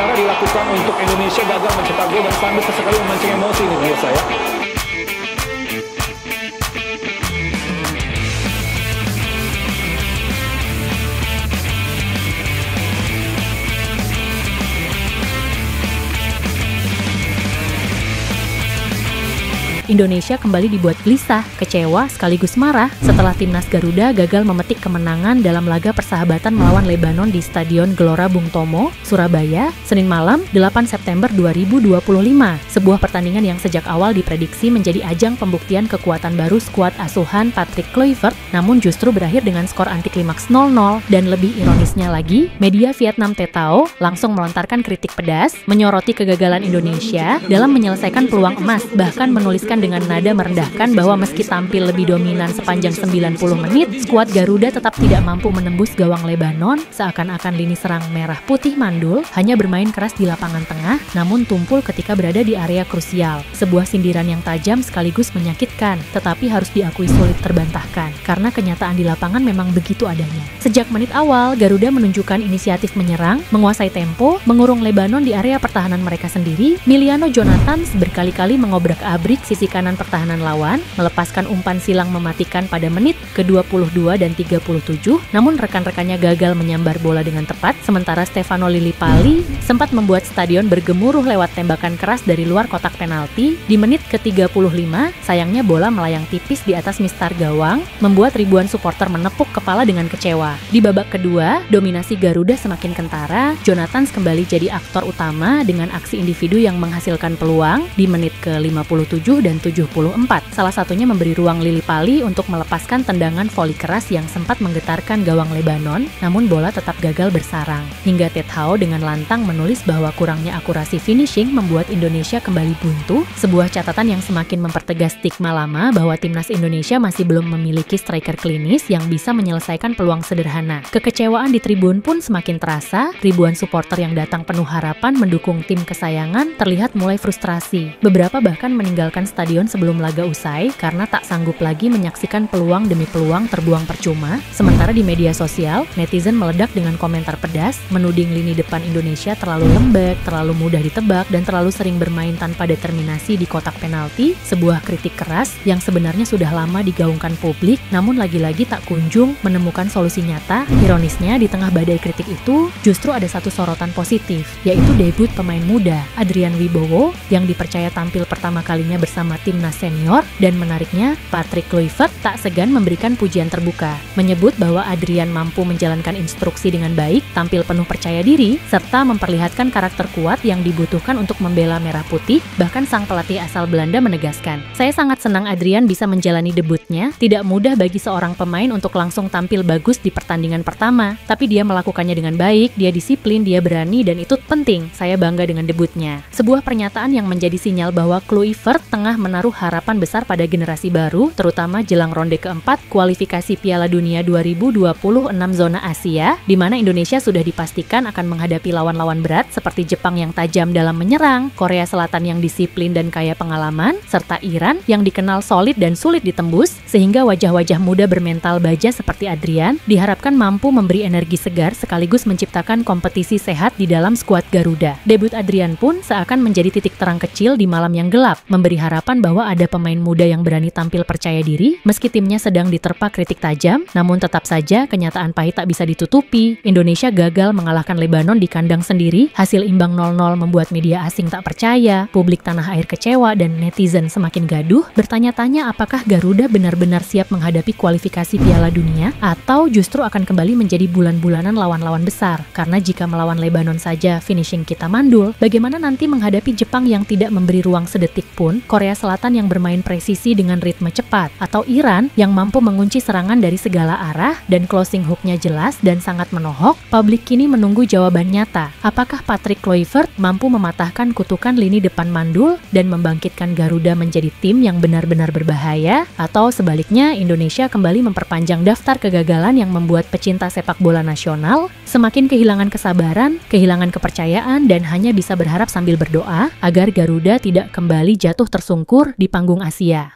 cara dilakukan untuk Indonesia gagal mencetak gol dan sambil sesekali memancing emosi nih pemirsa ya. Indonesia kembali dibuat gelisah, kecewa, sekaligus marah setelah timnas Garuda gagal memetik kemenangan dalam laga persahabatan melawan Lebanon di Stadion Gelora Bung Tomo, Surabaya, Senin malam 8 September 2025. Sebuah pertandingan yang sejak awal diprediksi menjadi ajang pembuktian kekuatan baru skuad asuhan Patrick Kluivert, namun justru berakhir dengan skor antiklimaks 0-0. Dan lebih ironisnya lagi, media Vietnam Tetao langsung melontarkan kritik pedas, menyoroti kegagalan Indonesia dalam menyelesaikan peluang emas, bahkan menuliskan dengan nada merendahkan bahwa meski tampil lebih dominan sepanjang 90 menit, skuad Garuda tetap tidak mampu menembus gawang Lebanon, seakan-akan lini serang merah putih mandul hanya bermain keras di lapangan tengah, namun tumpul ketika berada di area krusial. Sebuah sindiran yang tajam sekaligus menyakitkan, tetapi harus diakui sulit terbantahkan, karena kenyataan di lapangan memang begitu adanya. Sejak menit awal, Garuda menunjukkan inisiatif menyerang, menguasai tempo, mengurung Lebanon di area pertahanan mereka sendiri. Miliano Jonathan berkali-kali mengobrak-abrik sisi kanan pertahanan lawan, melepaskan umpan silang mematikan pada menit ke-22 dan 37, namun rekan-rekannya gagal menyambar bola dengan tepat, sementara Stefano Lillipali sempat membuat stadion bergemuruh lewat tembakan keras dari luar kotak penalti. Di menit ke-35, sayangnya bola melayang tipis di atas mistar gawang, membuat ribuan supporter menepuk kepala dengan kecewa. Di babak kedua, dominasi Garuda semakin kentara, Jonathan kembali jadi aktor utama dengan aksi individu yang menghasilkan peluang di menit ke-57 dan 74. Salah satunya memberi ruang Lillipali untuk melepaskan tendangan voli keras yang sempat menggetarkan gawang Lebanon, namun bola tetap gagal bersarang. Hingga Tetao dengan lantang menulis bahwa kurangnya akurasi finishing membuat Indonesia kembali buntu, sebuah catatan yang semakin mempertegas stigma lama bahwa timnas Indonesia masih belum memiliki striker klinis yang bisa menyelesaikan peluang sederhana. Kekecewaan di tribun pun semakin terasa, ribuan supporter yang datang penuh harapan mendukung tim kesayangan terlihat mulai frustrasi. Beberapa bahkan meninggalkan stadion sebelum laga usai karena tak sanggup lagi menyaksikan peluang demi peluang terbuang percuma. Sementara di media sosial, netizen meledak dengan komentar pedas, menuding lini depan Indonesia terlalu lembek, terlalu mudah ditebak, dan terlalu sering bermain tanpa determinasi di kotak penalti. Sebuah kritik keras yang sebenarnya sudah lama digaungkan publik, namun lagi-lagi tak kunjung menemukan solusi nyata. Ironisnya, di tengah badai kritik itu, justru ada satu sorotan positif, yaitu debut pemain muda, Adrian Wibowo, yang dipercaya tampil pertama kalinya bersama timnas senior, dan menariknya, Patrick Kluivert tak segan memberikan pujian terbuka, menyebut bahwa Adrian mampu menjalankan instruksi dengan baik, tampil penuh percaya diri, serta memperlihatkan karakter kuat yang dibutuhkan untuk membela merah putih. Bahkan sang pelatih asal Belanda menegaskan, "Saya sangat senang Adrian bisa menjalani debutnya. Tidak mudah bagi seorang pemain untuk langsung tampil bagus di pertandingan pertama, tapi dia melakukannya dengan baik, dia disiplin, dia berani, dan itu penting. Saya bangga dengan debutnya." Sebuah pernyataan yang menjadi sinyal bahwa Kluivert tengah menaruh harapan besar pada generasi baru, terutama jelang ronde keempat kualifikasi Piala Dunia 2026 zona Asia, di mana Indonesia sudah dipastikan akan menghadapi lawan-lawan berat seperti Jepang yang tajam dalam menyerang, Korea Selatan yang disiplin dan kaya pengalaman, serta Iran yang dikenal solid dan sulit ditembus, sehingga wajah-wajah muda bermental baja seperti Adrian diharapkan mampu memberi energi segar sekaligus menciptakan kompetisi sehat di dalam skuad Garuda. Debut Adrian pun seakan menjadi titik terang kecil di malam yang gelap, memberi harapan bahwa ada pemain muda yang berani tampil percaya diri meski timnya sedang diterpa kritik tajam. Namun tetap saja kenyataan pahit tak bisa ditutupi. Indonesia gagal mengalahkan Lebanon di kandang sendiri. Hasil imbang 0-0 membuat media asing tak percaya, publik tanah air kecewa, dan netizen semakin gaduh bertanya-tanya apakah Garuda benar-benar siap menghadapi kualifikasi Piala Dunia atau justru akan kembali menjadi bulan-bulanan lawan-lawan besar. Karena jika melawan Lebanon saja finishing kita mandul, bagaimana nanti menghadapi Jepang yang tidak memberi ruang sedetik pun, Korea Selatan yang bermain presisi dengan ritme cepat, atau Iran yang mampu mengunci serangan dari segala arah dan closing hook-nya jelas dan sangat menohok? Publik kini menunggu jawaban nyata. Apakah Patrick Kluivert mampu mematahkan kutukan lini depan mandul dan membangkitkan Garuda menjadi tim yang benar-benar berbahaya? Atau sebaliknya, Indonesia kembali memperpanjang daftar kegagalan yang membuat pecinta sepak bola nasional semakin kehilangan kesabaran, kehilangan kepercayaan, dan hanya bisa berharap sambil berdoa agar Garuda tidak kembali jatuh tersungkur di panggung Asia.